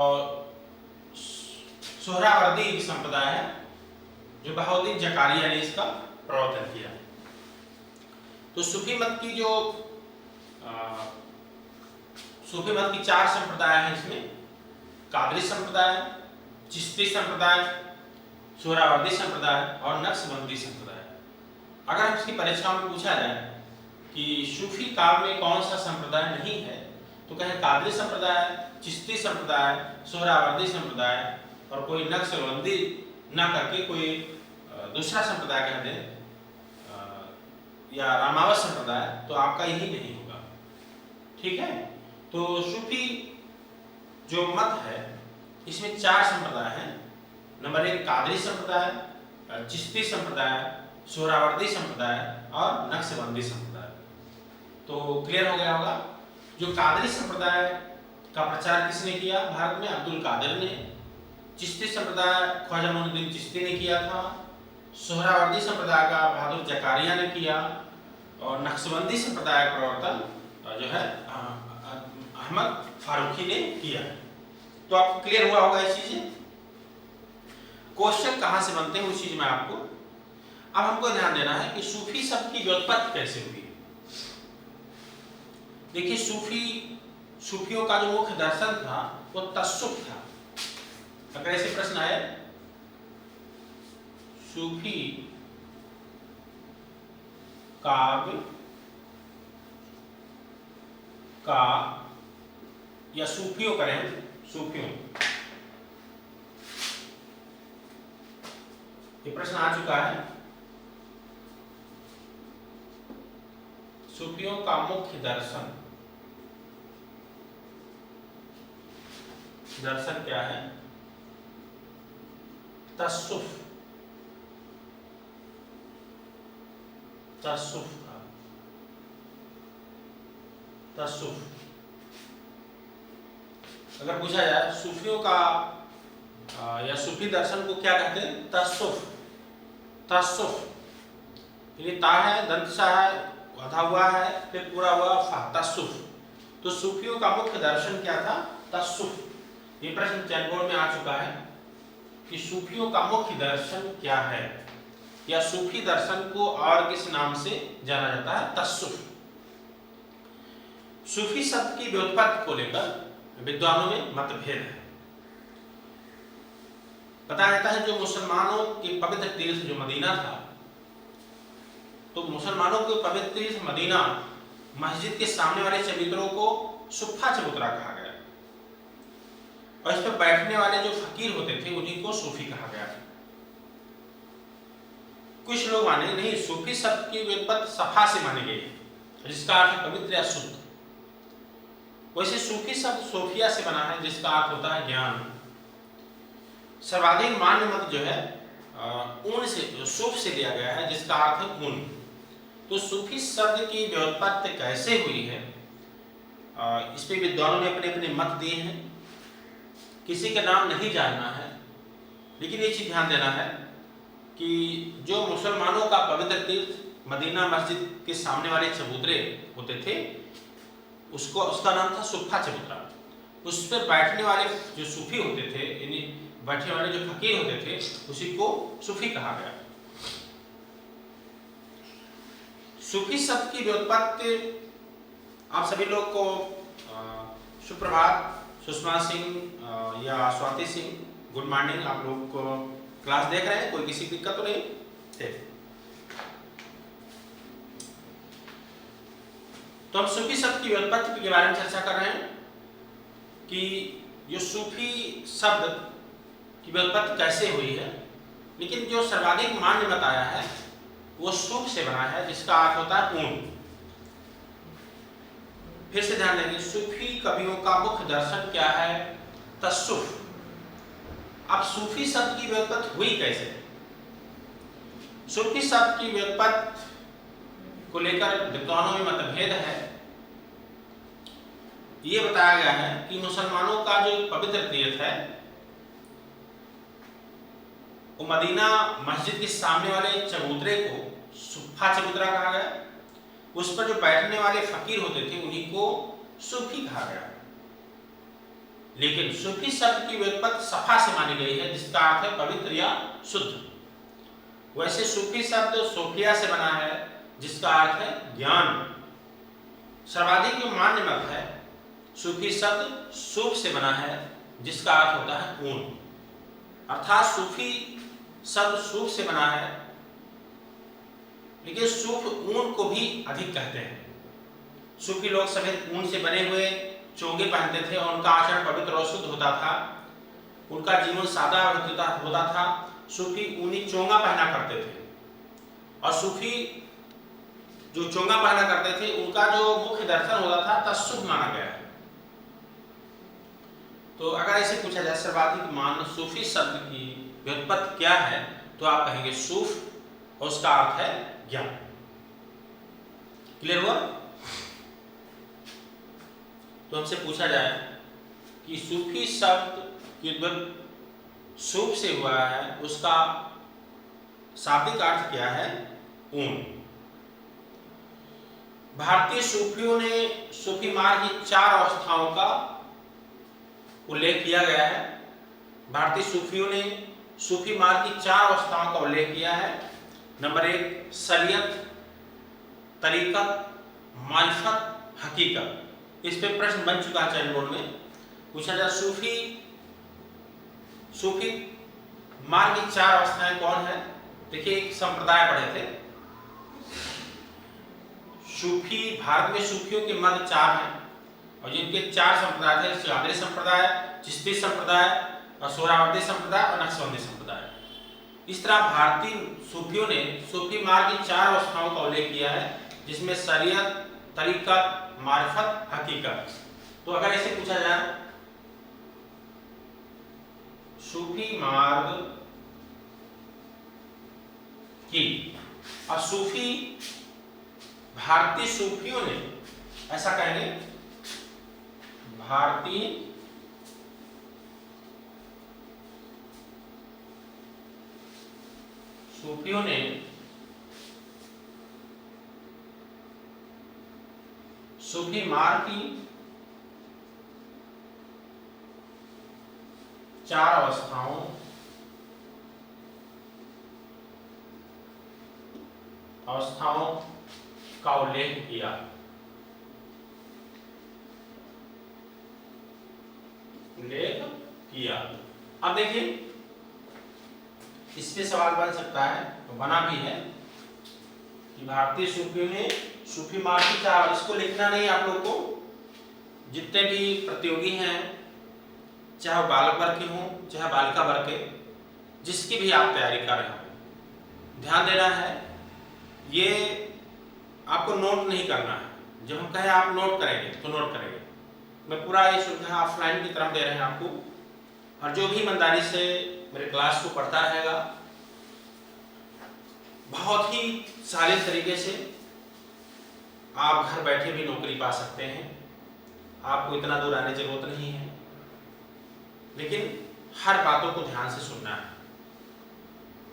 और सोहरावर्दी संप्रदाय है जो बहाउद्दीन जकारिया ने इसका प्रवर्तन किया। तो सूफी मत की जो सूफी मत की 4 संप्रदाय हैं, इसमें कादरी संप्रदाय, चिश्ती संप्रदाय, सोहरावर्दी संप्रदाय और नक्शबंदी संप्रदाय। अगर इसकी परीक्षा में पूछा जाए कि सूफी काल में कौन सा संप्रदाय नहीं है, तो कहें कादरी संप्रदाय, चिश्ती संप्रदाय, सोहरावर्दी संप्रदाय और कोई नक्शबंदी ना करके कोई दूसरा संप्रदाय कह दें या रामावत संप्रदाय, तो आपका यही नहीं होगा। ठीक है। तो सूफी जो मत है इसमें 4 संप्रदाय हैं। नंबर 1 कादरी संप्रदाय, चिश्ती संप्रदाय, सोहरावर्दी संप्रदाय और नक्शबंदी संप्रदाय। तो क्लियर हो गया होगा। जो कादरी संप्रदाय का प्रचार किसने किया भारत में? अब्दुल कादिर ने। चिश्ती संप्रदाय ख्वाजा मोइनुद्दीन चिश्ती ने किया था। सोहरावर्दी संप्रदाय का बहादुर जकारिया ने किया और नक्शबंदी संप्रदाय का प्रवर्तन जो है अहमद फारूकी ने किया। तो आपको क्लियर हुआ होगा ये चीजें। क्वेश्चन कहां से बनते हैं उस चीज में आपको अब हमको ध्यान देना है कि सूफी शब्द की व्युत्पत्ति कैसे हुई। देखिए, सूफियों का जो मुख्य दर्शन था वो तस्सुफ था। अगर ऐसे प्रश्न आए, सूफी काव्य का या सूफियों करें, सूफियों, ये प्रश्न आ चुका है। सूफियों का मुख्य दर्शन क्या है? तस्सुफ का तस्सुफ। अगर पूछा जाए सूफियों का या सूफी दर्शन को क्या कहते हैं? तस्सुफ ये ता है, दंतसा है, आधा हुआ है, फिर पूरा हुआ फा, तस्सुफ। तो सूफियों का मुख्य दर्शन क्या था? तस्सुफ। ये प्रश्न चयन बोर्ड में आ चुका है कि सूफियों का मुख्य दर्शन क्या है, या सूफी दर्शन को और किस नाम से जाना जाता है? तस्सुफ। सूफी शब्द की व्युत्पत्ति को लेकर विद्वानों में मतभेद है। बताया जाता है जो मुसलमानों के पवित्र तीर्थ जो मदीना था, तो मुसलमानों के पवित्र तीर्थ मदीना मस्जिद के सामने वाले चबूतरों को सुफ़ा चबूतरा कहा गया और इस पर बैठने वाले जो फकीर होते थे उन्हीं को सूफी कहा गया। कुछ लोग माने नहीं, सूफी शब्द की व्युत्पत्ति सफा से मानी गई जिसका अर्थ पवित्र या शुद्ध। वैसे सूफी शब्द सोफिया से बना है जिसका अर्थ होता है ज्ञान। सर्वाधिक मान्य मत जो है ऊन से, सूफ से लिया गया है जिसका अर्थ है ऊन। तो सूफी शब्द की व्युत्पत्ति कैसे हुई है इस पे विद्वानों ने अपने अपने मत दिए हैं। किसी का नाम नहीं जानना है, लेकिन ये चीज ध्यान देना है कि जो मुसलमानों का पवित्र तीर्थ मदीना मस्जिद के सामने वाले चबूतरे होते थे उसका नाम था सुफ़ा चबूतरा। उस पर बैठने वाले जो सूफी होते थे, यानी बैठने वाले जो फकीर होते थे, उसी को सूफी कहा गया। सूफी शब्द की व्युत्पत्ति आप सभी लोग को सुप्रभात, सुषमा सिंह या स्वाति सिंह, गुड मॉर्निंग। आप लोग को क्लास देख रहे हैं, कोई किसी दिक्कत तो नहीं है? तो हम सूफी शब्द की व्युत्पत्ति के बारे में चर्चा कर रहे हैं कि ये सूफी शब्द की व्युत्पत्ति कैसे हुई है। लेकिन जो सर्वाधिक मान्य बताया है वो सूफ से बना है जिसका अर्थ होता है ऊन। फिर से ध्यान देंगे, सूफी कवियों का मुख्य दर्शन क्या है? तस्सुफ। अब सूफी शब्द की व्युत्पत्ति हुई कैसे? सूफी शब्द की व्युत्पत्ति को लेकर विद्वानों में मतभेद है। ये बताया गया है कि मुसलमानों का जो पवित्र तीर्थ है वो मदीना मस्जिद के सामने वाले चबूतरे को सुफ़ा चबूतरा कहा गया। उस पर जो बैठने वाले फकीर होते थे उन्हीं को सूफी कहा गया। लेकिन सूफी शब्द की व्युत्पत्ति सफा से मानी गई है, जिसका अर्थ है पवित्र या शुद्ध। वैसे सूफी शब्द सोफिया से बना है, जिसका अर्थ है ज्ञान। सर्वाधिक जो मान्य मत है, सूफी शब्द सूफ से बना है, जिसका अर्थ होता है ऊन। अर्थात सूफी शब्द सूफ से बना है, लेकिन सूफ ऊन को भी अधिक कहते हैं। सूफी लोग सफेद ऊन से बने हुए चोंगे पहनते थे और उनका आचरण पवित्र और शुद्ध होता था। उनका जीवन सादा होता था। सूफी ऊनी चोंगा पहना करते थे, और सूफी जो चोंगा पहना करते थे उनका जो मुख्य दर्शन होता था तब शुभ माना गया है। तो अगर ऐसे पूछा जाए सर्वाधिक मान्य सूफी शब्द की व्युत्पत्ति क्या है, तो आप कहेंगे सूफ, और उसका अर्थ है ज्ञान। क्लियर हुआ? तो हमसे पूछा जाए कि सूफी शब्द की व्युत्पत्ति सूफ से हुआ है, उसका शाब्दिक अर्थ क्या है? ऊन। भारतीय सूफियों ने सूफी मार्ग की 4 अवस्थाओं का उल्लेख किया गया है। भारतीय सूफियों ने सूफी मार्ग की 4 अवस्थाओं का उल्लेख किया है। नंबर 1 शरीयत, तरीकत, मारिफत, हकीकत। इस पे प्रश्न बन चुका है चैनल बोर्ड में। पूछा जाए सूफी मार्ग की 4 अवस्थाएं कौन है? देखिए, एक संप्रदाय पढ़े थे सूफी। भारत में सूफियों के मत 4 हैं, और जिनके 4 संप्रदाय थे: कादरी संप्रदाय, चिश्ती संप्रदाय, सोहरावर्दी संप्रदाय और नक्शबंदी संप्रदाय। इस तरह भारतीय सूफियों ने सूफी मार्ग की 4 अवस्थाओं का उल्लेख किया है, जिसमें शरीयत, तरीकत, मारिफत, हकीकत। तो अगर ऐसे पूछा जाए सूफी मार्ग की और सूफी भारतीय सूफियों ने, ऐसा कहेंगे, भारतीय सूफियों ने सूफी मार्ग की 4 अवस्थाओं का उल्लेख किया। अब देखिए, इस पे सवाल बन सकता है, तो बना भी है कि भारतीय सूफियों ने सूफी मार्ग की 4, इसको लिखना नहीं आप लोग को। जितने भी प्रतियोगी हैं, चाहे बालक वर्ग के हों चाहे बालिका वर्ग के, जिसकी भी आप तैयारी कर रहे हो, ध्यान देना है, ये आपको नोट नहीं करना है। जब हम कहें आप नोट करेंगे तो नोट करेंगे। मैं पूरा ये सुविधा ऑफलाइन की तरफ दे रहे हैं आपको, और जो भी ईमानदारी से मेरे क्लास को पढ़ता रहेगा, बहुत ही साले तरीके से आप घर बैठे भी नौकरी पा सकते हैं। आपको इतना दूर आने की जरूरत नहीं है, लेकिन हर बातों को ध्यान से सुनना है।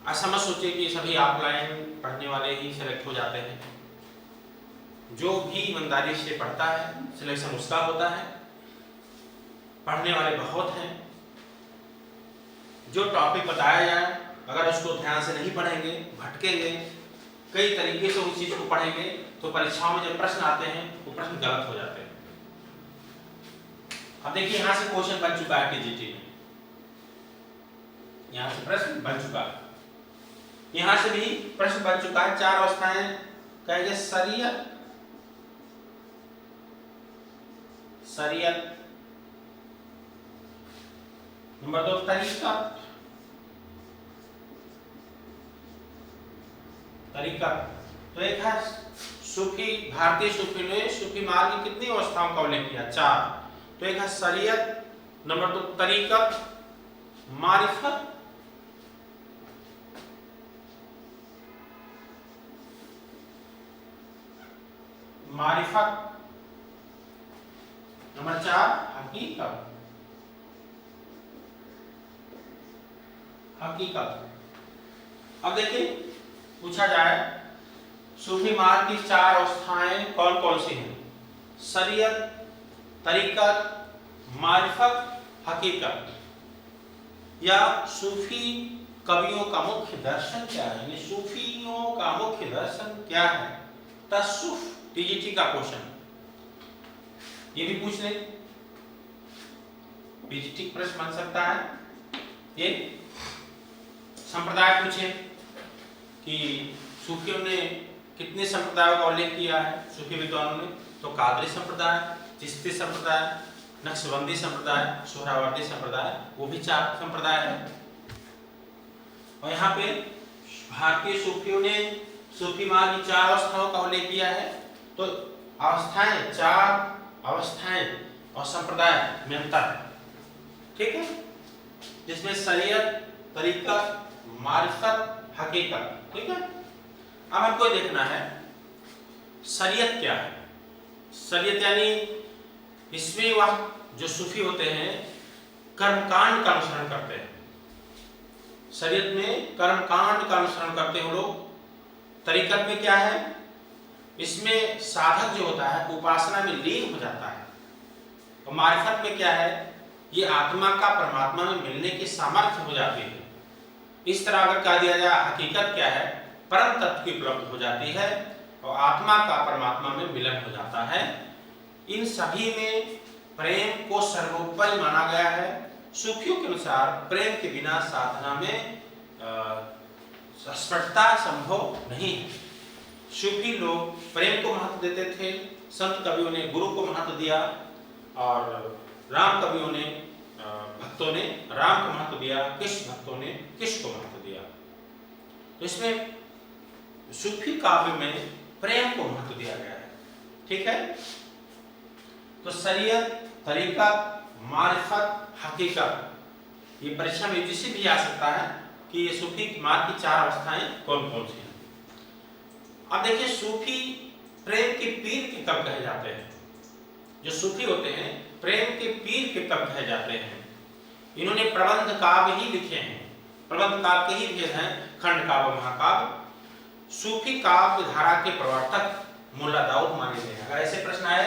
ऐसा मत सोचिए कि सभी ऑफलाइन पढ़ने वाले ही सिलेक्ट हो जाते हैं। जो भी ईमानदारी से पढ़ता है, सिलेक्शन उसका होता है। पढ़ने वाले बहुत हैं। जो टॉपिक बताया जाए, अगर उसको ध्यान से नहीं पढ़ेंगे, भटकेंगे, कई तरीके से उस चीज को पढ़ेंगे, तो परीक्षाओं में जब प्रश्न आते हैं वो प्रश्न गलत हो जाते हैं। अब देखिए, यहां से क्वेश्चन बन चुका है टीजीटी में, यहां से प्रश्न बन चुका है, यहां से भी प्रश्न बन चुका है। 4 अवस्थाएं कहेंगे: शरीयत, नंबर 2 तरीकत। तो एक है सूफी, भारतीय सूफी ने सूफी मार्ग की कितनी अवस्थाओं का उल्लेख किया? 4। तो एक है शरीयत, नंबर 2 तरीकत, मारिफत, नंबर 4 हकीकत। अब देखिए, पूछा जाए सूफी मार्ग की 4 अवस्थाएं कौन कौन सी हैं? शरीयत, तरीकत, मारिफत हकीकत या सूफी कवियों का मुख्य दर्शन क्या है, सूफियों का मुख्य दर्शन क्या है। तसव्वुफ टीजीटी का क्वेश्चन ये भी पूछ ले, पीजीटी प्रश्न बन सकता है। ये संप्रदाय पूछे कि सूफियों ने कितने संप्रदायों का उल्लेख किया है सूफी विद्वानों ने, तो कादरी संप्रदाय, चिश्ती संप्रदाय, नक्शबंदी संप्रदाय, सोहरावर्दी संप्रदाय, वो भी 4 संप्रदाय है। और यहाँ पे भारतीय सूफियों ने सूफी मार्ग की 4 अवस्थाओं का उल्लेख किया है। तो अवस्थाएं 4 अवस्थाएं और संप्रदाय में अंतर है, ठीक है, जिसमें शरीयत, तरीकत, मारिफत, हकीकत, ठीक है। अब हमको देखना है शरीयत क्या है। शरीयत यानी इसमें वह जो सूफी होते हैं कर्मकांड का अनुसरण करते हैं। शरीयत में कर्मकांड का अनुसरण करते हैं लोग। तरीकत में क्या है, इसमें साधक जो होता है उपासना में लीन हो जाता है। और मारिफत में क्या है, ये आत्मा का परमात्मा में मिलने की सामर्थ्य हो जाती है। इस तरह अगर कह दिया जाए हकीकत क्या है, परम तत्व की उपलब्ध हो जाती है और आत्मा का परमात्मा में मिलन हो जाता है। इन सभी में प्रेम को सर्वोपरि माना गया है। सूफियों के अनुसार प्रेम के बिना साधना में स्पष्टता संभव नहीं है। सूफी लोग प्रेम को महत्व देते थे, संत कवियों ने गुरु को महत्व दिया और राम कवियों ने भक्तों ने राम को महत्व दिया, कृष्ण भक्तों ने कृष्ण को महत्व दिया। तो इसमें सूफी काव्य में प्रेम को महत्व दिया गया है, ठीक है। तो शरीयत, तरीकत, मारिफत, हकीकत, ये परीक्षा में यूजीसी भी आ सकता है कि ये सूफी मार्ग की 4 अवस्थाएं कौन कौन सी हैं। अब देखिए सूफी प्रेम के पीर के कब कहे जाते हैं। जो सूफी होते हैं प्रेम के पीर के कब कहे जाते हैं। इन्होंने प्रबंध काव्य ही लिखे हैं, प्रबंध काव्य के ही भेद हैं, खंड काव्य, महाकाव्य। सूफी काव्य धारा के प्रवर्तक मुल्ला दाऊद माने गए हैं। अगर ऐसे प्रश्न आए,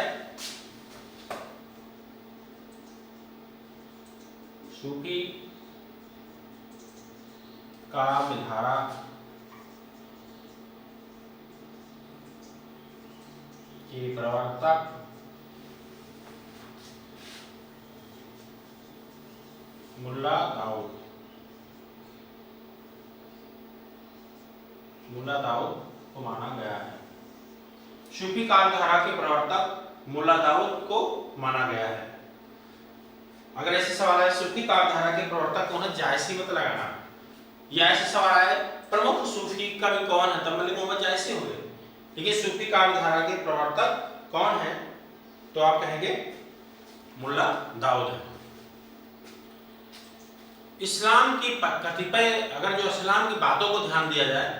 सूफी काव्य धारा के प्रवर्तक मुल्ला दाऊद, मुल्ला दाऊद को माना गया है। सूफी काव्य धारा के प्रवर्तक मुल्ला दाऊद को माना गया है। अगर ऐसे सवाल है सूफी काव्य धारा के प्रवर्तक कौन है, जायसी मत लगाना। या ऐसे सवाल आए प्रमुख सूफी कवि कौन है, तब मलिक मोहम्मद जायसी हो गए। ठीक है, सूफी काव्य धारा के प्रवर्तक कौन है, तो आप कहेंगे मुल्ला दाऊद है। इस्लाम की कतिपय, अगर जो इस्लाम की बातों को ध्यान दिया जाए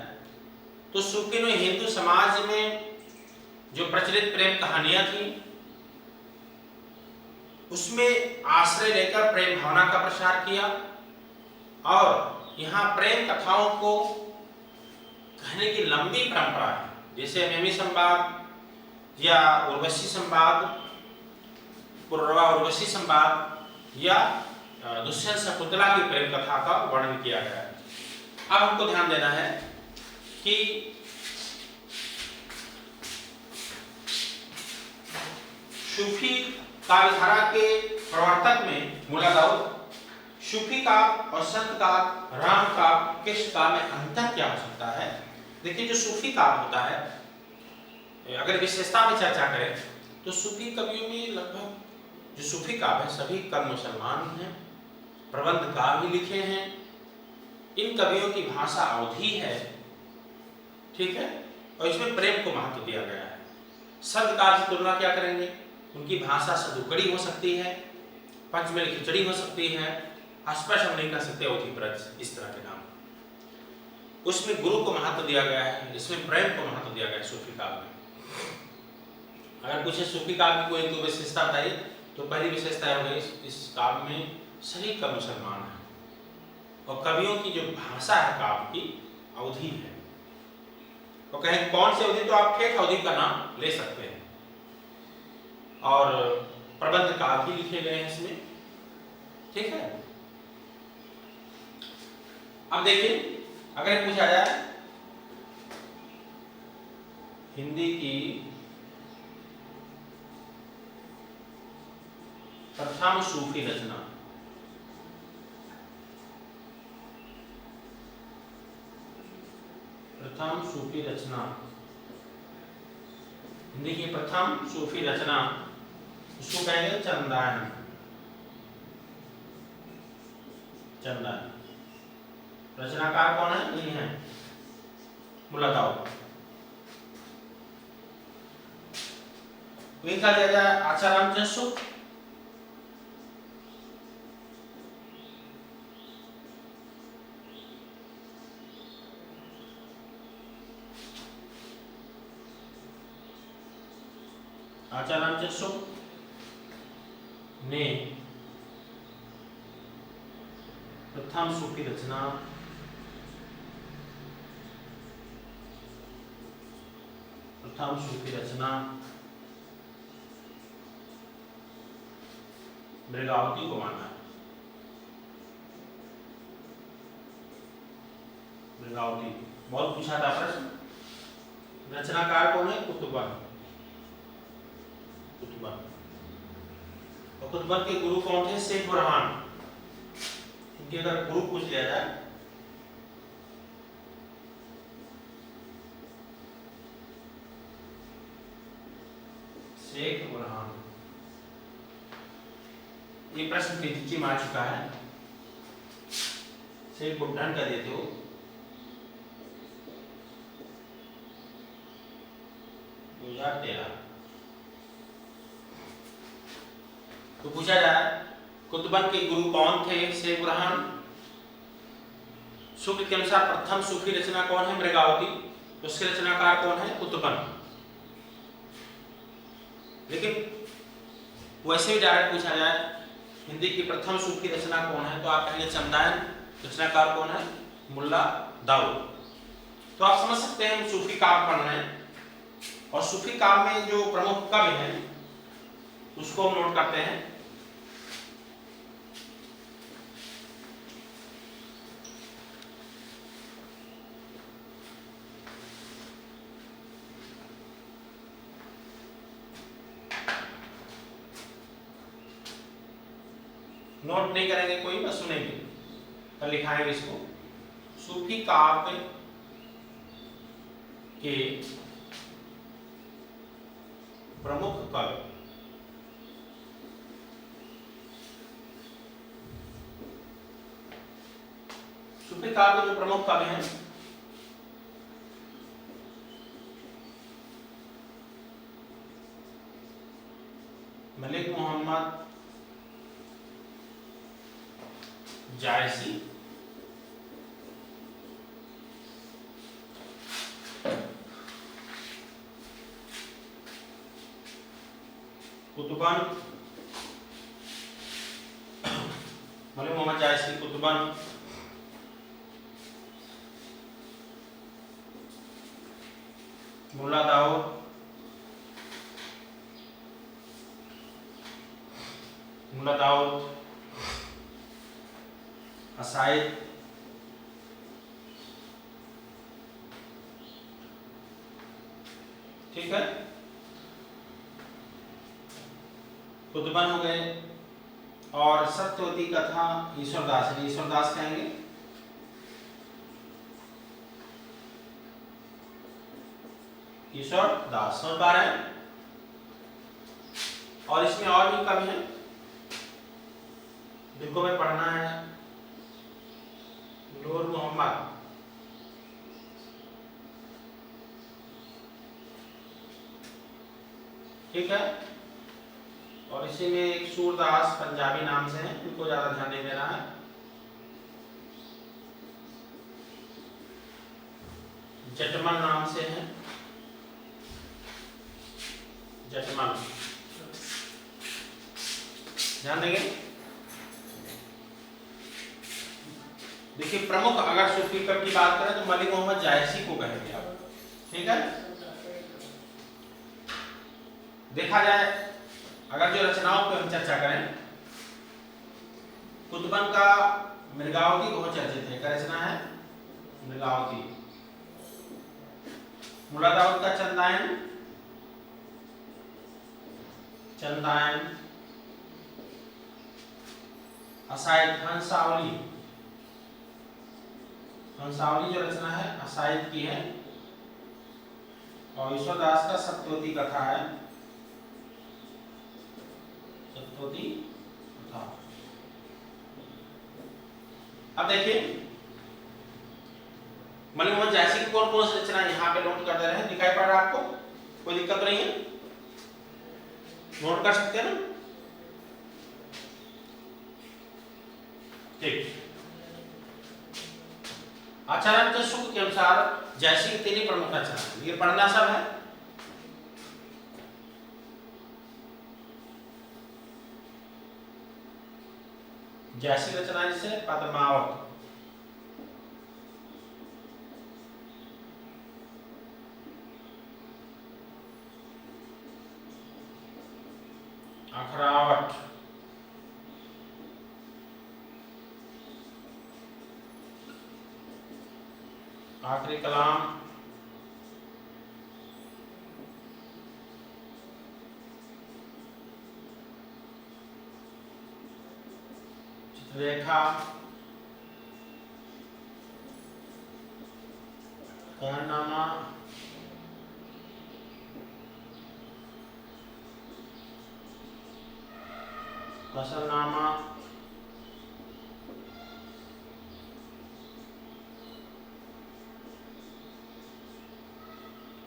तो सूफी ने हिंदू समाज में जो प्रचलित प्रेम कहानियां थी उसमें आश्रय लेकर प्रेम भावना का प्रसार किया और यहाँ प्रेम कथाओं को कहने की लंबी परंपरा है। जैसे मेमी संवाद या उर्वशी संवाद, पुरवा उर्वशी संवाद या दुष्यंत शकुंतला की प्रेम कथा का वर्णन किया गया है। अब हमको ध्यान देना है कि सूफी काव्यधारा के प्रवर्तक में मुल्ला दाऊद, सूफी काव्य और संत काव्य, राम काव्य, कृष्ण काव्य में अंतर क्या हो सकता है। देखिए जो सूफी काव्य होता है, अगर विशेषता में चर्चा करें तो सूफी कवियों में लगभग जो सूफी काव्य है सभी कम मुसलमान हैं, प्रबंध काव्य लिखे हैं। इन कवियों की भाषा अवधी है, ठीक है, और इसमें प्रेम को महत्व दिया गया है। संत काव्य से तुलना क्या करेंगे, उनकी भाषा सदुकड़ी हो सकती है, पंचमेल खिचड़ी हो सकती है, स्पष्ट हम नहीं कह सकते अवधी ब्रज, इस तरह के नाम। उसमें गुरु को महत्व दिया गया है, इसमें प्रेम को महत्व दिया गया है सूफी काव्य में। अगर पूछे सूफी काव्य को एक दो विशेषता बताइए तो पहली विशेषता हो गई इस काव्य में सभी का मुसलमान है और कवियों की जो भाषा है काव्य की अवधी है। तो कहें कौन सी अवधि, तो आप ठेठ अवधि का नाम ले सकते हैं। और प्रबंध काव्य लिखे गए हैं इसमें, ठीक है। अब देखिए, अगर पूछा जाए हिंदी की प्रथम सूफी रचना, प्रथम सूफी रचना, हिंदी की प्रथम सूफी रचना, उसको कहेंगे चंदान। चंदान रचनाकार कौन है? नहीं है, मुल्ला दाऊद। इनका दिया जाए आचाराम जसुक, आचाराम जसुक ने प्रथम सूफी रचना मृगावती को माना है। मृगावती बहुत पूछा था प्रश्न। रचनाकार कौन है? कुतुबन। और कुतुबन के गुरु कौन थे? शेख बुरहान। इनके अगर गुरु पूछ लिया जाए, शेख बुरहान। ये प्रश्न पीछे में आ चुका है, शेख बुरहान का देते हो 2013। तो पूछा जाए कुतुबन के गुरु कौन थे? शेख बुरहान। शुक्ल के अनुसार प्रथम सूफी रचना कौन है? मृगावती। उसके रचनाकार कौन है? कुतुबन। लेकिन वैसे भी डायरेक्ट पूछा जाए हिंदी की प्रथम सूफी रचना कौन है, तो आप कहेंगे चंदान। रचनाकार कौन है? मुल्ला दाऊद। तो आप समझ सकते हैं हम सूफी काव्य पढ़ रहे हैं, और सूफी काव्य में जो प्रमुख कवि हैं उसको हम नोट करते हैं। नोट नहीं करेंगे कोई, बस सुनेंगे, तो लिखाएंगे इसको। सूफी काव्य के प्रमुख कवि, सूफी काव्य के जो प्रमुख कवि हैं मलिक मोहम्मद जायसी, कुतुबन, मलिक मोहम्मद जायसी, कुतुबन, मुल्ला दाऊद, असाइद, ठीक है। कुतुबन हो गए, और सत्यवती कथा ईश्वरदास है, ईश्वरदास कहेंगे। ईश्वरदास समझ पा रहे हैं। और इसमें और भी कवि हैं जिनको मैं पढ़ना है। नूर मोहम्मद, ठीक है। और इसी में एक सूरदास पंजाबी नाम से हैं, उनको ज्यादा ध्यान नहीं देना है। जटमल नाम से हैं, जटमल, ध्यान देंगे। देखिए प्रमुख अगर सूफी कवि की बात करें तो मलिक मोहम्मद जायसी को कहेंगे आप, ठीक है। देखा जाए अगर जो रचनाओं पर हम चर्चा करें कुतुबन का मृगावती बहुत चर्चित है। क्या रचना है? मृगावती। मुल्ला दाऊद का चंदायन, चंदायन। असाइद हंसावली, हंसावली जो रचना है असाइद की है। और ईश्वर दास का सत्यवती कथा है, सत्यवती कथा। अब देखिए मलिक मोहम्मद जायसी की कौन कौन सी रचना यहाँ पे नोट कर दे रहे हैं, दिखाई पड़ रहा है आपको? कोई दिक्कत नहीं है, नोट कर सकते हैं ना? ठीक। आचार्य शुक्ल के अनुसार जायसी की 3 प्रमुख रचना, ये पढ़ना सब है। जायसी रचना जिसे पद्मावत, अखरावट, आखिरी कलाम, चित्रलेखा, कहरनामा, मसलनामा,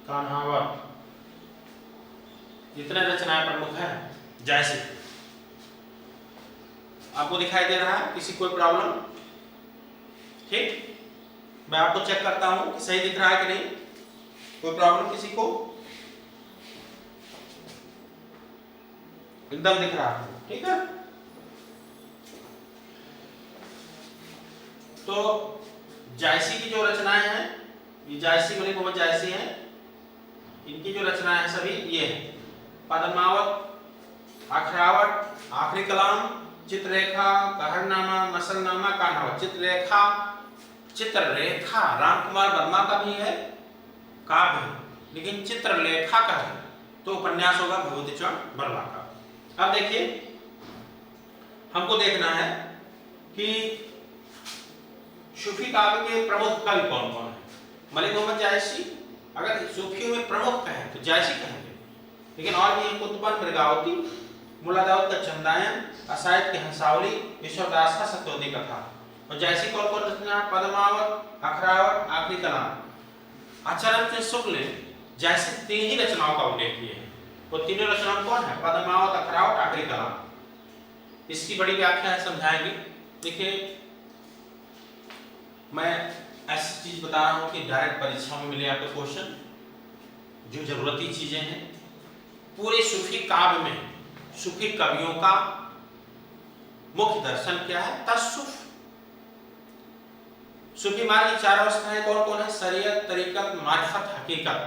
कान्हावत। जितने रचनाएं प्रमुख हैं जायसी। आपको दिखाई दे रहा है? किसी कोई प्रॉब्लम? ठीक, मैं आपको चेक करता हूं कि सही दिख रहा है कि नहीं। कोई प्रॉब्लम किसी को? एकदम दिख रहा है, ठीक है। तो जायसी की जो रचनाएं हैं, ये जायसी मलिक मोहम्मद जायसी हैं, इनकी जो रचनाएं हैं सभी ये हैं: पद्मावत, अखरावट, आखिरी कलाम, चित्रलेखा, कहरनामा, मसलनामा, कान्हावत। चित्रलेखा, चित्ररेखा रामकुमार वर्मा का भी है काव्य, लेकिन चित्रलेखा का है तो उपन्यास होगा भगवती चरण बर्मा का। अब देखिए हमको देखना है कि सूफी काव्य के प्रमुख कवि कौन कौन है। मलिक मोहम्मद जायसी अगर सूफियों में प्रमुख कहें तो जायसी कहेंगे, लेकिन और भी कुतुबन मृगावती, मुल्ला दाऊद का चंदायन, असाइद की हंसावली, ईश्वर दास का सत्यवती कथा। और जायसी कौन कौन रचना? पद्मावत, अखरावट, आखिरी कलाम। आचार्य शुक्ल ने जायसी 3 ही रचनाओं का उल्लेख किए हैं। वो तीनों रचनाएं कौन है? पद्मावत, अखरावट, आखिरी कलाम। इसकी बड़ी व्याख्या है, समझाएंगे। देखिए मैं ऐसी चीज बता रहा हूं कि डायरेक्ट परीक्षा में मिले आपके क्वेश्चन, जो जरूरती चीजें हैं। पूरे सूफी काव्य में सूफी कवियों का मुख्य दर्शन क्या है? तसव्वुफ। सूफी मार्ग की 4 अवस्थाएं कौन कौन है? शरीयत, तरीकत, मारिफत, हकीकत।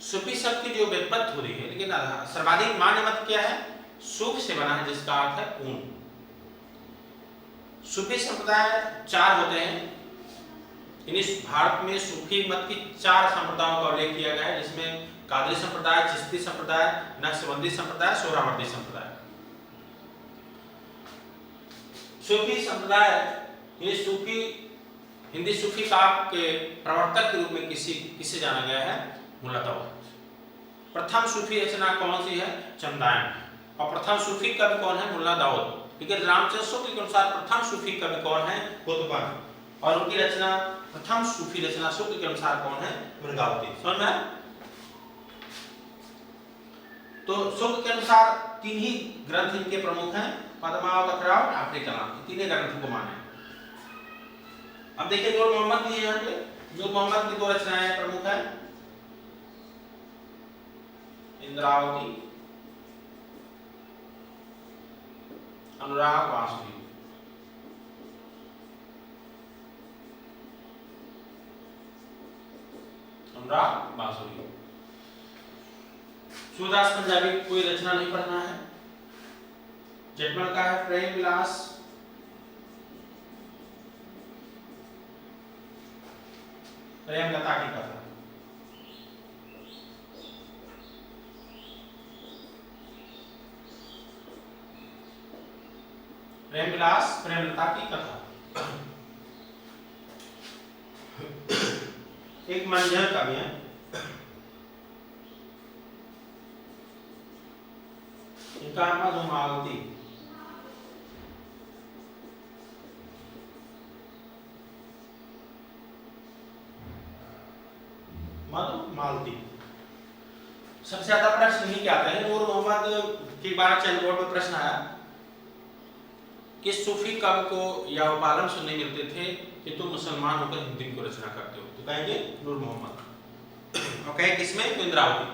सूफी शब्द की जो व्युत्पत्ति हो रही है, लेकिन सर्वाधिक मान्य मत क्या है? सूफ से बना है, जिसका अर्थ है पूर्ण। सूफी संप्रदाय 4 होते हैं। इस भारत में सूफी मत की 4 संप्रदायों का उल्लेख किया गया है, जिसमें कादरी संप्रदाय, चिश्ती संप्रदाय, नक्शबंदी संप्रदाय, सोहरावर्दी संप्रदाय। सूफी संप्रदाय ये सूफी हिंदी सूफी काव्य के प्रवर्तक के रूप में किसे जाना गया है? मुल्ला दाऊद। प्रथम सूफी रचना कौन सी है? चंदायन। और प्रथम सूफी कवि कौन है? मुल्ला दाऊद। लेकिन रामचंद्र शुक्ल के अनुसार प्रथम सूफी कवि कौन है? कुतुबन। और उनकी रचना प्रथम सूफी रचना शुक्ल के अनुसार कौन है? मृगावती। समझ में? तो शुक्ल के अनुसार 3 ही ग्रंथ इनके प्रमुख हैं: पद्मावत, अखरावट, आखिरी कलाम। 3 ग्रंथ को माने। अब देखिए नूर मोहम्मद भी है यहाँ पे। नूर मोहम्मद की 2 रचनाएं प्रमुख हैं: इंद्रावती, अनुराग बांसुरी। अनुराग बांसुरी। सूरदास पंजाबी कोई रचना नहीं पढ़ना है। जेठमल का है प्रेम विलास, प्रेमलता की कथा। प्रेमविलास प्रेमलता की कथा। एक मंझर कवि है, इनका मधुमालती। मधुमालती। सबसे ज्यादा प्रश्न ही क्या आते हैं, नूर मोहम्मद की बार चैनल बोर्ड में प्रश्न आया कि सूफी कवि को या उपालम सुनने मिलते थे कि तुम मुसलमान होकर हिंदी को रचना करते हो, तो कहेंगे नूर मोहम्मद। और कहे किसमें, तो इंद्रावती।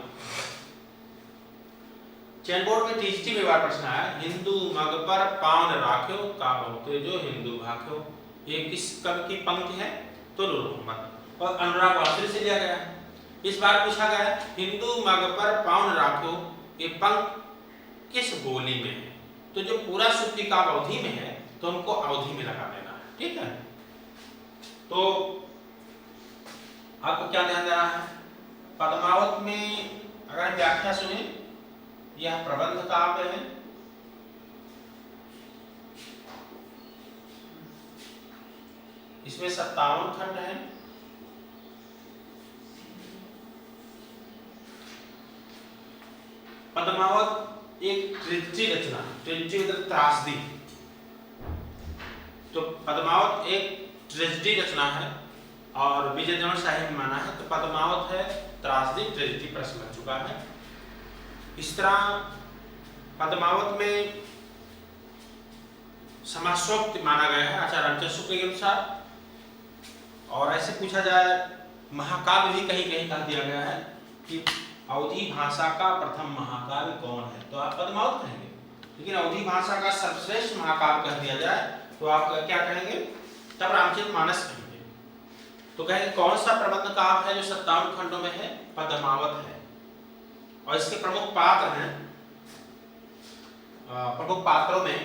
चैनल बोर्ड में टीजीटी में बार प्रश्न आया, हिंदू मग पर पावन राख्यो का बहुते जो हिंदू भाख्यो, ये किस कवि की पंक्ति है, तो नूर मोहम्मद। और अनुराग वासरी से लिया गया है। इस बार पूछा गया हिंदू मग पर पावन राख्यो, ये पंक्ति किस बोली में है, तो जो पूरा सूक्ति का अवधि में है तो हमको अवधि में लगा देना है, ठीक है। तो आपको क्या ध्यान देना है, पद्मावत में अगर हम व्याख्या सुने, यह प्रबंध काव्य है, इसमें 57 खंड है। पद्मावत एक ट्रेजेडी रचना, ट्रेजेडी मतलब त्रासदी। तो पद्मावत एक ट्रेजेडी रचना है और विजय देवर साहिब ने माना है, तो पद्मावत है त्रासदी, ट्रेजेडी प्रश्न बन चुका है। इस तरह पद्मावत में समासोक्त माना गया है आचार्य रामचंद्र शुक्ल के अनुसार। और ऐसे पूछा जाए, महाकाव्य भी कहीं कहीं कह दिया गया है कि अवधी भाषा का प्रथम महाकाव्य कौन है, तो आप पद्मावत कहेंगे। लेकिन अवधी भाषा का सर्वश्रेष्ठ महाकाव्य कह दिया जाए तो आप क्या कहेंगे, तब रामचरितमानस कहेंगे। तो कहेंगे कौन सा प्रबंध काव्य है जो 57 खंडों में है, पद्मावत है। और इसके प्रमुख पात्र हैं, प्रमुख पात्रों में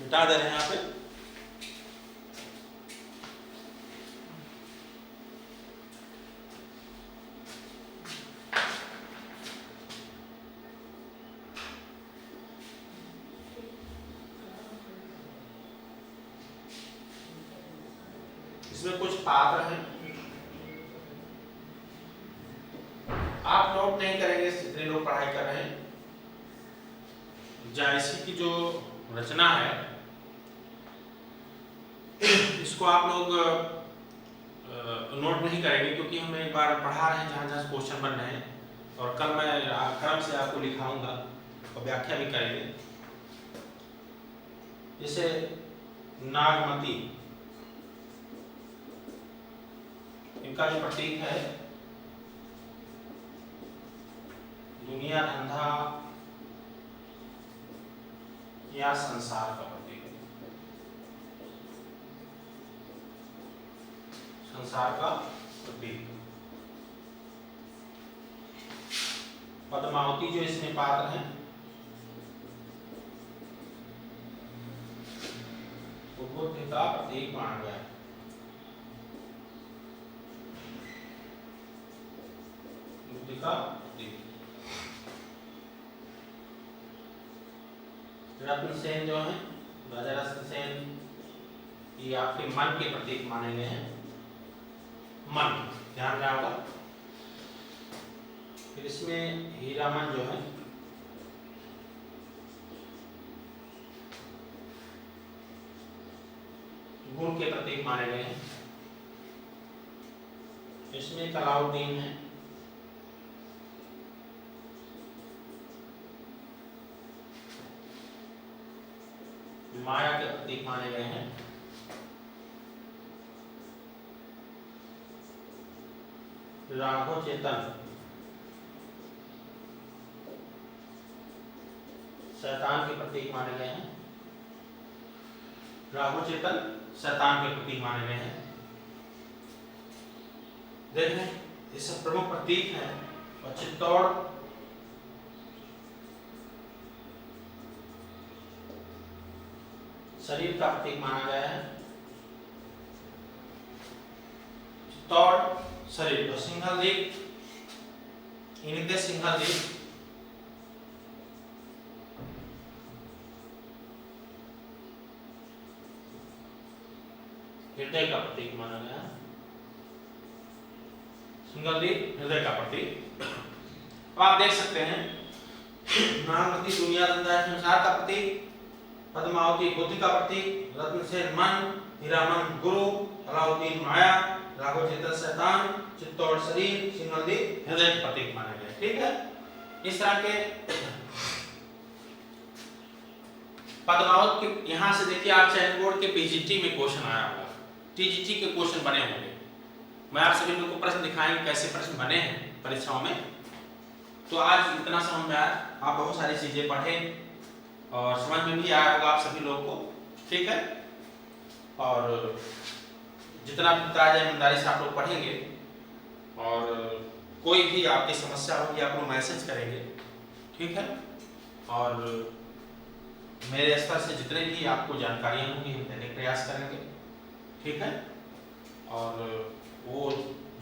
मिटा दे रहे हैं यहाँ पे, इसमें कुछ पात्र हैं, आप नोट नहीं करेंगे जितने लोग पढ़ाई कर रहे हैं। जायसी की जो रचना है इसको आप लोग नोट नहीं करेंगे, क्योंकि हम एक बार पढ़ा रहे हैं जहाँ जहाँ क्वेश्चन बन रहे हैं, और कल मैं क्रम से आपको लिखाऊंगा और व्याख्या भी करेंगे। जैसे नागमती, इनका जो प्रतीक है दुनिया, धंधा या संसार का प्रतीक है, संसार का प्रतीक। पद्मावती जो इसमें पात्र हैं वो बुद्ध का प्रतीक माना गया है। बुद्ध का प्रतीक। रत्न सेन जो है, राजा रत्न सेन, ये आपके मन के प्रतीक माने गए हैं। मन ध्यान रहा होगा। फिर इसमें हीरामन जो है गुण के प्रतीक माने गए हैं। इसमें कलाउद्दीन है, माया के प्रतीक माने गए हैं। राघव चेतन शैतान के प्रतीक माने गए हैं। राघव चेतन शैतान के प्रतीक माने गए हैं। देख रहे हैं, ये सब प्रमुख प्रतीक हैं। और चित्तौड़ शरीर का प्रतीक माना गया है। चित्तौड़ सॉरी सिंघल द्वीप, इनके सिंघल द्वीप हृदय का प्रतीक माना गया। सिंघल द्वीप हृदय का प्रतीक। अब आप देख सकते हैं नागमती दुनिया धंधा संसार का प्रतीक, पद्मावती बुद्धि का प्रतीक, रत्नसेन मन, हीरामन गुरु, अलाउद्दीन माया, राघव चेतन शैतान, चित्तौड़ शरीर, सिंघल द्वीप हृदय का प्रतीक माना गया। ठीक है, इस तरह के पद्मावत के यहाँ से देखिए आप चयन बोर्ड के पीजीटी में क्वेश्चन आया होगा, टीजीटी के क्वेश्चन बने होंगे। मैं आप सभी लोगों को प्रश्न दिखाएंगे कैसे प्रश्न बने हैं परीक्षाओं में। तो आज इतना समझ में आया, आप बहुत सारी चीजें पढ़ें और समझ में भी आया होगा आप सभी लोगों को। ठीक है, और जितना पिताजी ईमानदारी से आप लोग पढ़ेंगे और कोई भी आपकी समस्या होगी आप लोग मैसेज करेंगे। ठीक है, और मेरे स्तर से जितने भी आपको जानकारियाँ होंगी हम देने का प्रयास करेंगे। ठीक है, और वो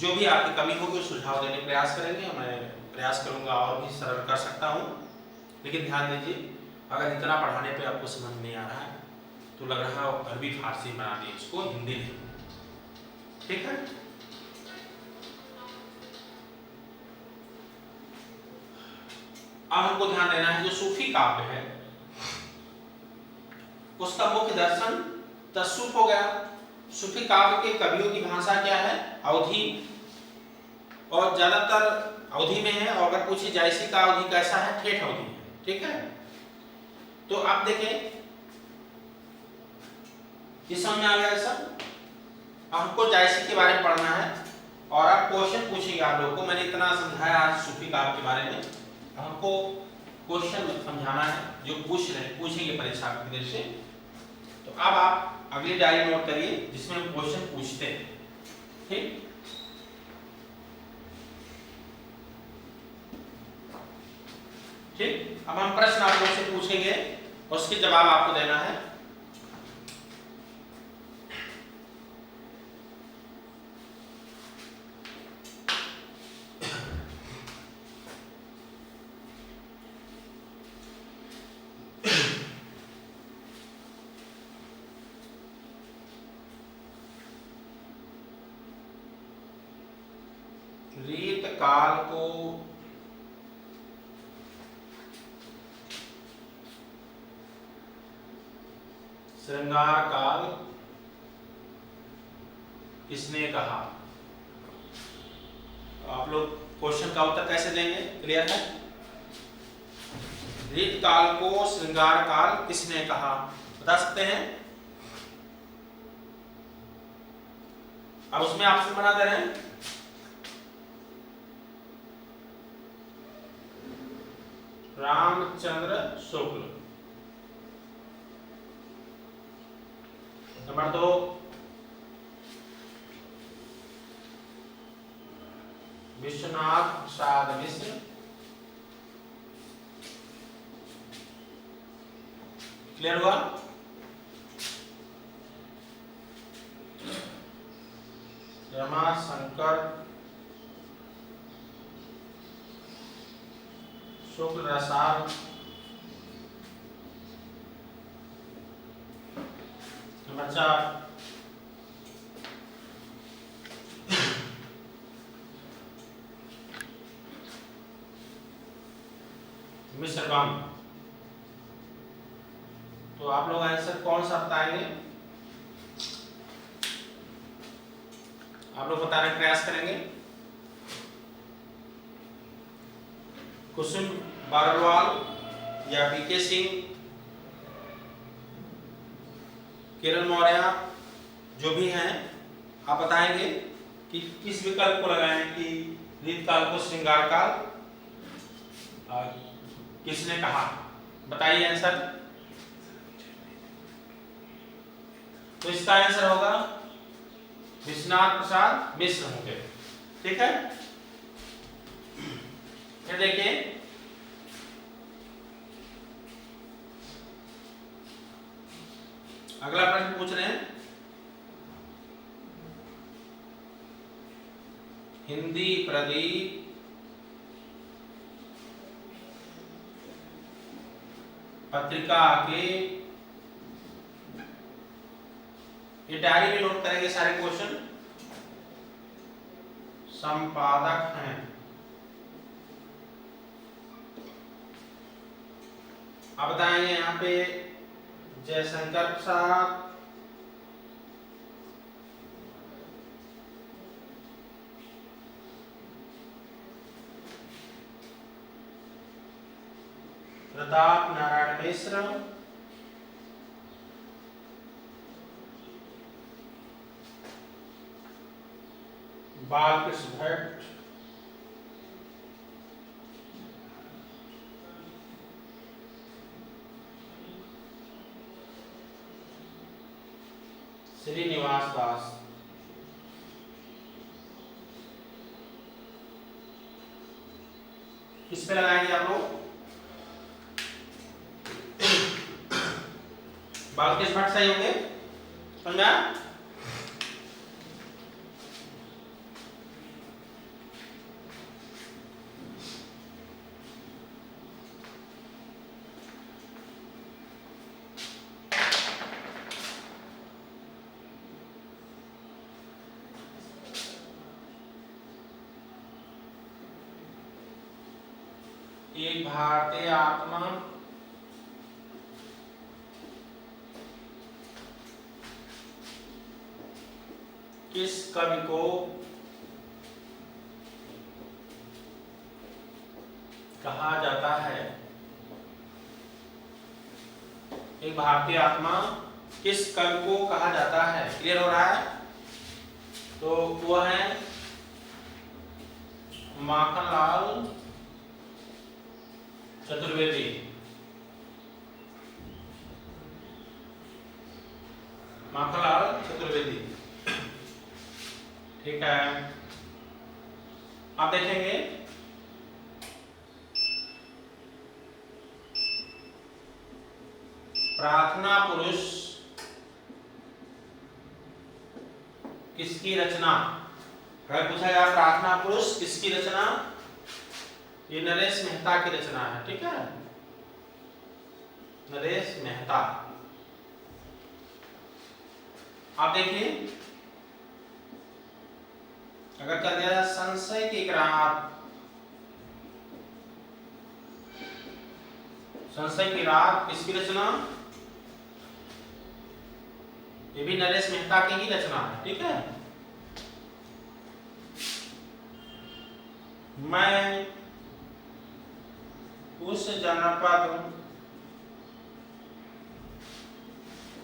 जो भी आपकी कमी होगी सुझाव देने का प्रयास करेंगे। मैं प्रयास करूंगा और भी सरल कर सकता हूं, लेकिन ध्यान दीजिए अगर इतना पढ़ाने पे आपको समझ नहीं आ रहा है तो लग रहा है अरबी फारसी बना दिए इसको, हिंदी नहीं। ठीक है, अब हमको ध्यान देना है जो सूफी काव्य है उसका मुख्य दर्शन तस्सुफ हो गया। सूफी काव्य के कवियों की भाषा क्या है? अवधी, और ज्यादातर अवधि में है, और अगर पूछे जायसी का अवधि कैसा है, ठेठ अवधि है। ठीक है, तो आप देखें ये समझ में आ गया सब। हमको जायसी के बारे में पढ़ना है और आप क्वेश्चन पूछेंगे आप लोगों को। मैंने इतना समझाया आज सूफी काव्य के बारे में, हमको क्वेश्चन समझाना है जो पूछेंगे परीक्षा के दृष्टि से। तो अब आप अगली डायरी नोट करिए जिसमें हम क्वेश्चन पूछते हैं। ठीक, ठीक, अब हम प्रश्न आप लोगों से पूछेंगे और उसके जवाब आपको देना है। रीत काल को श्रृंगार काल किसने कहा? आप लोग क्वेश्चन का उत्तर कैसे देंगे? क्लियर है? रीत काल को श्रृंगार काल किसने कहा, बता सकते हैं? अब उसमें ऑप्शन बना दे रहे हैं। रामचंद्र शुक्ल। नंबर 2 विश्वनाथ प्रसाद मिश्र। क्लियर हुआ? रमाशंकर शुक्ल रसाल। नंबर 4 मिस्र बम। तो आप लोग आंसर कौन सा बताएंगे? आप लोग बताने का प्रयास करेंगे। कुसुम बारवाल या पीके सिंह, किरण मौर्य, जो भी हैं आप बताएंगे कि किस विकल्प को लगाएं कि रीत काल को श्रृंगार काल किसने कहा। बताइए आंसर। तो इसका आंसर होगा विश्वनाथ प्रसाद मिश्र होंगे। ठीक है, फिर देखिए अगला प्रश्न पूछ रहे हैं हिंदी प्रदीप पत्रिका के, ये डायरी में नोट करेंगे सारे क्वेश्चन, संपादक हैं। अब बताएंगे यहाँ पे जयशंकर प्रसाद, प्रताप नारायण मिश्र, बालकृष्ण भट्ट, श्रीनिवास दास। किस पे लगाएंगे आप लोग? बालकृष्ण भट्ट सही होंगे, समझा? एक भारतीय आत्मा किस कवि को कहा जाता है? एक भारतीय आत्मा किस कवि को कहा जाता है? क्लियर हो रहा है? तो वो है माखनलाल चतुर्वेदी। माखनलाल चतुर्वेदी, ठीक है। आप देखेंगे प्रार्थना पुरुष किसकी रचना? अगर पूछा जाए प्रार्थना पुरुष किसकी रचना, ये नरेश मेहता की रचना है, ठीक है, नरेश मेहता। आप देखिए अगर कर दिया जाए संशय की रात, संशय की रात किसकी रचना? ये भी नरेश मेहता की ही रचना है, ठीक है। मैं उस जनपद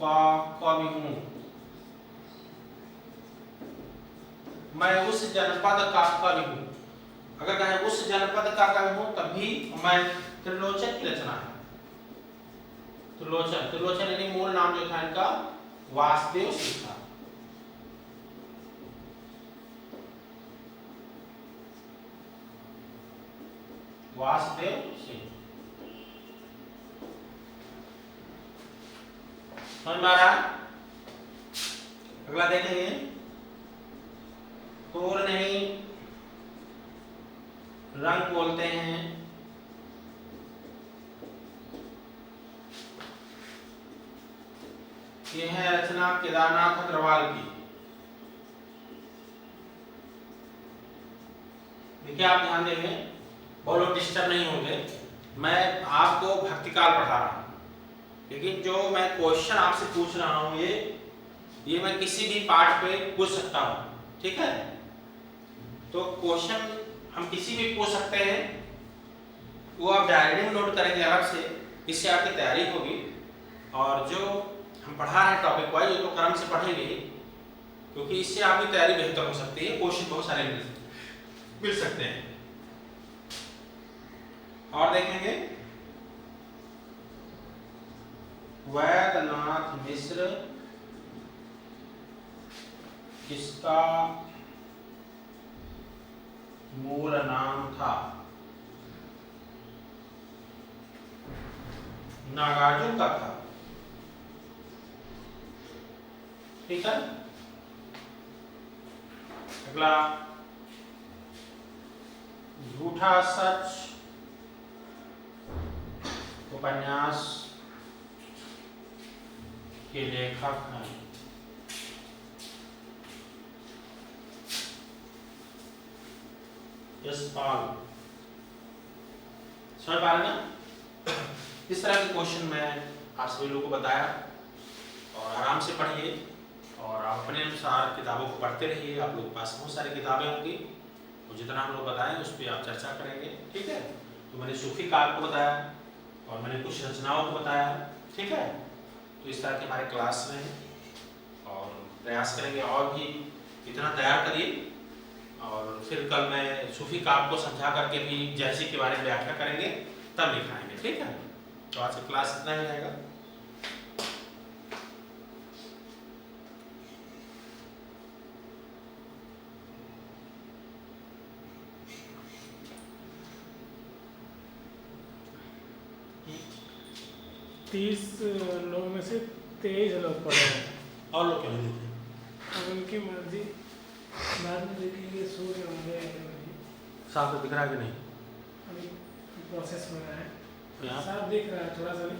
का कवि हूं, मैं उस जनपद का कवि हूं। अगर कहें उस जनपद का कवि हूं तब भी मैं त्रिलोचन की रचना है। त्रिलोचन, त्रिलोचन यानी मूल नाम जो था इनका वासुदेव सिंह था। वासुदेव सिंह, समझ में आ रहा है? अगला देखेंगे तोड़ नहीं रंग बोलते हैं, यह है रचना केदारनाथ अग्रवाल की। देखिए आप ध्यान देंगे, बहुत लोग डिस्टर्ब नहीं होंगे, मैं आपको भक्तिकाल पढ़ा रहा हूं, लेकिन जो मैं क्वेश्चन आपसे पूछ रहा हूं ये मैं किसी भी पार्ट पे पूछ सकता हूं, ठीक है। तो क्वेश्चन हम किसी भी पूछ सकते हैं, वो आप डायरी में नोट करेंगे अलग से, इससे आपकी तैयारी होगी। और जो हम पढ़ा रहे हैं टॉपिक वाइज वो तो क्रम से पढ़ेंगे, क्योंकि इससे आपकी तैयारी बेहतर हो सकती है, क्वेश्चन बहुत सारे मिल सकते हैं। और देखेंगे वैद्यनाथ मिश्र किसका मूल नाम था? नागार्जुन का था, ठीक है। अगला झूठा सच उपन्यास के लेखक हैं। यशपाल। समझ पा रहे ना? इस तरह के क्वेश्चन मैं आप सभी लोगों को बताया, और आराम से पढ़िए और आप अपने अनुसार किताबों को पढ़ते रहिए। आप लोगों के पास बहुत सारी किताबें होंगी, और जितना हम लोग बताएं उस पर आप चर्चा करेंगे, ठीक है? तो मैंने सूफी काव्य को बताया और मैंने कुछ रचनाओं को बताया, ठीक है? तो इस तरह के हमारे क्लास में और प्रयास करेंगे और भी इतना तैयार करिए, और फिर कल मैं सूफी काव्य को समझा करके भी जैसी के बारे में व्याख्या करेंगे, तब लिखाएंगे, ठीक है? तो आज की क्लास इतना ही रहेगा। तीस लोगों में से 23 लोग पढ़े हैं। और लोग क्या देते हैं? अब उनकी मर्जी, बाद में देखेंगे। सूर्य होंगे साफ दिख रहा है कि नहीं? अभी प्रोसेस में है। यहाँ साफ दिख रहा है, थोड़ा सा नहीं।